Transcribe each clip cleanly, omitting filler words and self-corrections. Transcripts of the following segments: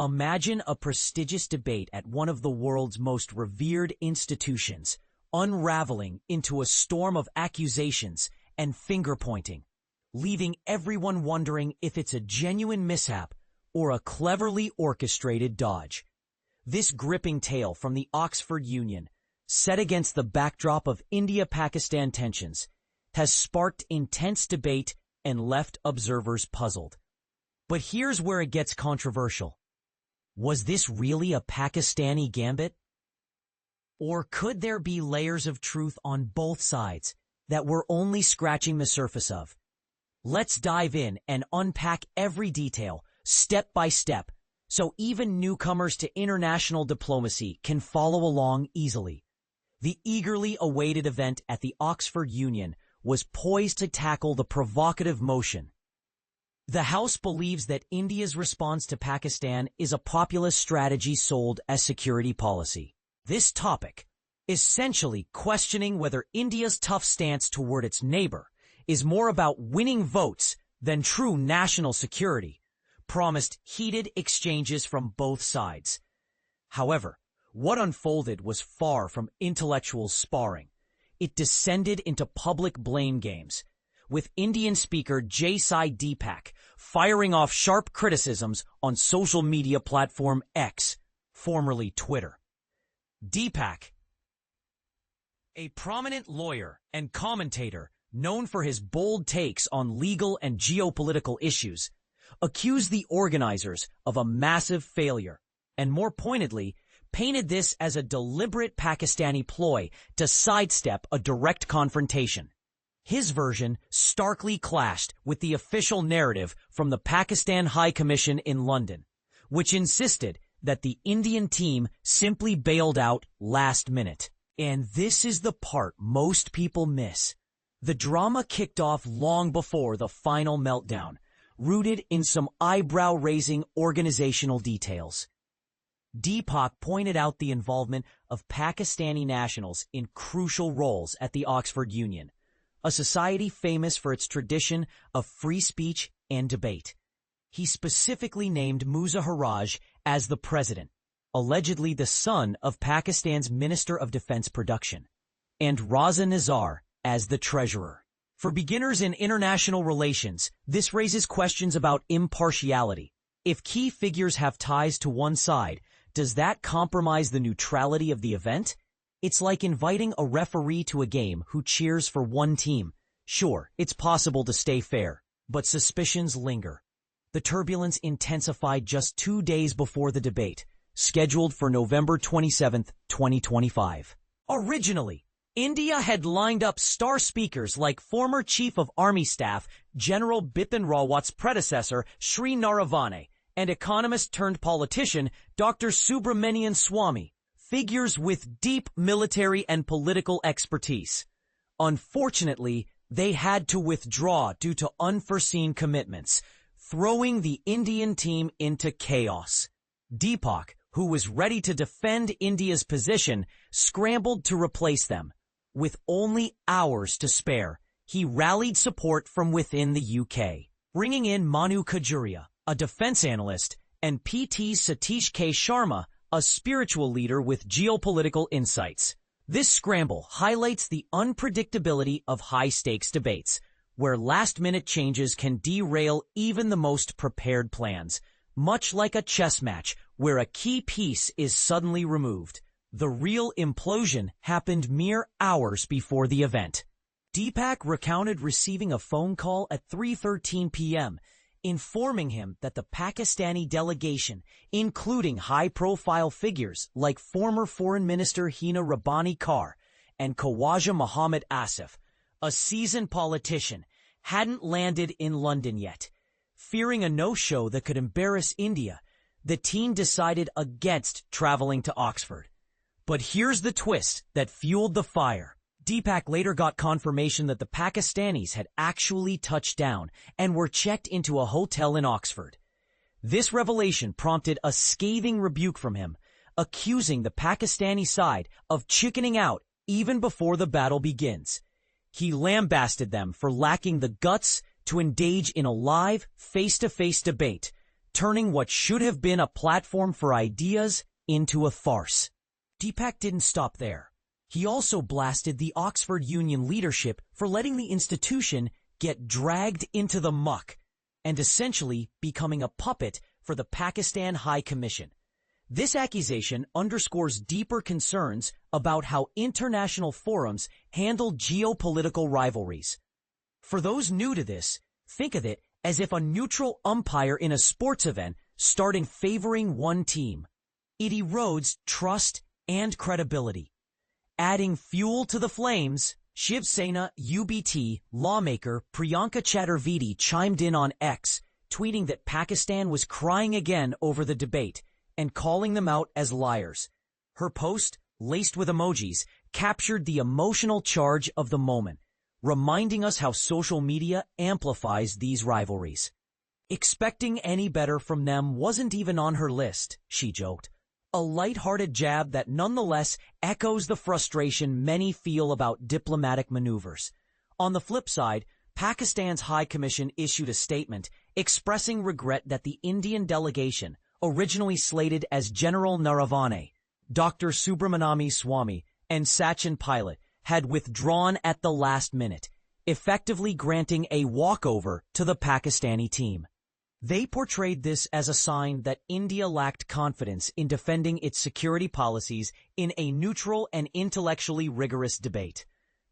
Imagine a prestigious debate at one of the world's most revered institutions, unraveling into a storm of accusations and finger-pointing, leaving everyone wondering if it's a genuine mishap or a cleverly orchestrated dodge. This gripping tale from the Oxford Union, set against the backdrop of India-Pakistan tensions, has sparked intense debate and left observers puzzled. But here's where it gets controversial. Was this really a Pakistani gambit? Or could there be layers of truth on both sides that we're only scratching the surface of? Let's dive in and unpack every detail, step by step, so even newcomers to international diplomacy can follow along easily. The eagerly awaited event at the Oxford Union was poised to tackle the provocative motion. The House believes that India's response to Pakistan is a populist strategy sold as security policy. This topic, essentially questioning whether India's tough stance toward its neighbor is more about winning votes than true national security, promised heated exchanges from both sides. However, what unfolded was far from intellectual sparring. It descended into public blame games, with Indian speaker Sai Deepak firing off sharp criticisms on social media platform X, formerly Twitter. Deepak, a prominent lawyer and commentator known for his bold takes on legal and geopolitical issues, accused the organizers of a massive failure, and more pointedly, painted this as a deliberate Pakistani ploy to sidestep a direct confrontation. His version starkly clashed with the official narrative from the Pakistan High Commission in London, which insisted that the Indian team simply bailed out last minute. And this is the part most people miss. The drama kicked off long before the final meltdown, rooted in some eyebrow-raising organizational details. Deepak pointed out the involvement of Pakistani nationals in crucial roles at the Oxford Union, a society famous for its tradition of free speech and debate. He specifically named Musa Haraj as the president, allegedly the son of Pakistan's Minister of Defense Production, and Raza Nizar as the treasurer. For beginners in international relations, this raises questions about impartiality. If key figures have ties to one side, does that compromise the neutrality of the event? It's like inviting a referee to a game who cheers for one team. Sure, it's possible to stay fair, but suspicions linger. The turbulence intensified just 2 days before the debate, scheduled for November 27, 2025. Originally, India had lined up star speakers like former Chief of Army Staff General Bipin Rawat's predecessor Sri Naravane and economist-turned-politician Dr. Subramanian Swamy, figures with deep military and political expertise. Unfortunately, they had to withdraw due to unforeseen commitments, throwing the Indian team into chaos. Deepak, who was ready to defend India's position, scrambled to replace them. With only hours to spare, he rallied support from within the UK, bringing in Manu Khajuria, a defense analyst, and PT Satish K. Sharma, a spiritual leader with geopolitical insights. This scramble highlights the unpredictability of high-stakes debates, where last-minute changes can derail even the most prepared plans, much like a chess match where a key piece is suddenly removed. The real implosion happened mere hours before the event. Deepak recounted receiving a phone call at 3:13 p.m., informing him that the Pakistani delegation, including high-profile figures like former Foreign Minister Hina Rabbani Kar and Khawaja Muhammad Asif, a seasoned politician, hadn't landed in London yet. Fearing a no-show that could embarrass India, the team decided against traveling to Oxford. But here's the twist that fueled the fire. Deepak later got confirmation that the Pakistanis had actually touched down and were checked into a hotel in Oxford. This revelation prompted a scathing rebuke from him, accusing the Pakistani side of chickening out even before the battle begins. He lambasted them for lacking the guts to engage in a live, face-to-face debate, turning what should have been a platform for ideas into a farce. Deepak didn't stop there. He also blasted the Oxford Union leadership for letting the institution get dragged into the muck and essentially becoming a puppet for the Pakistan High Commission. This accusation underscores deeper concerns about how international forums handle geopolitical rivalries. For those new to this, think of it as if a neutral umpire in a sports event starting favoring one team. It erodes trust and credibility. Adding fuel to the flames, Shiv Sena UBT lawmaker Priyanka Chaturvedi chimed in on X, tweeting that Pakistan was crying again over the debate and calling them out as liars. Her post, laced with emojis, captured the emotional charge of the moment, reminding us how social media amplifies these rivalries. Expecting any better from them wasn't even on her list, she joked. A light-hearted jab that nonetheless echoes the frustration many feel about diplomatic maneuvers. On the flip side, Pakistan's High Commission issued a statement expressing regret that the Indian delegation, originally slated as General Naravane, Dr. Subramanian Swamy, and Sachin Pilot, had withdrawn at the last minute, effectively granting a walkover to the Pakistani team. They portrayed this as a sign that India lacked confidence in defending its security policies in a neutral and intellectually rigorous debate.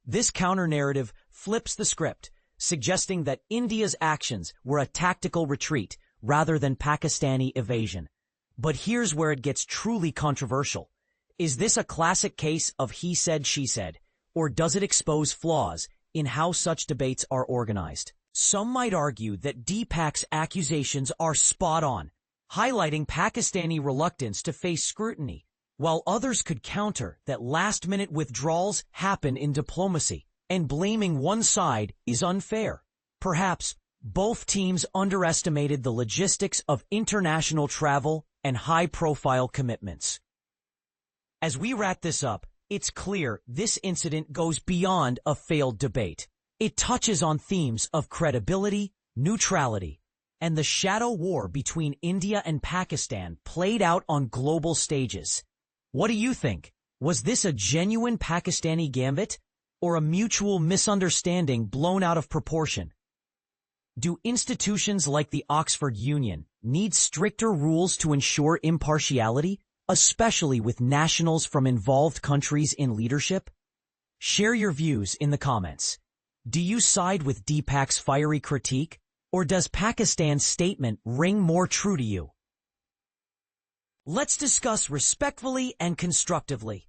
This counter-narrative flips the script, suggesting that India's actions were a tactical retreat rather than Pakistani evasion. But here's where it gets truly controversial. Is this a classic case of he said, she said, or does it expose flaws in how such debates are organized? Some might argue that Deepak's accusations are spot on, highlighting Pakistani reluctance to face scrutiny, while others could counter that last-minute withdrawals happen in diplomacy, and blaming one side is unfair. Perhaps both teams underestimated the logistics of international travel and high-profile commitments. As we wrap this up, it's clear this incident goes beyond a failed debate. It touches on themes of credibility, neutrality, and the shadow war between India and Pakistan played out on global stages. What do you think? Was this a genuine Pakistani gambit, or a mutual misunderstanding blown out of proportion? Do institutions like the Oxford Union need stricter rules to ensure impartiality, especially with nationals from involved countries in leadership? Share your views in the comments. Do you side with Deepak's fiery critique, or does Pakistan's statement ring more true to you? Let's discuss respectfully and constructively.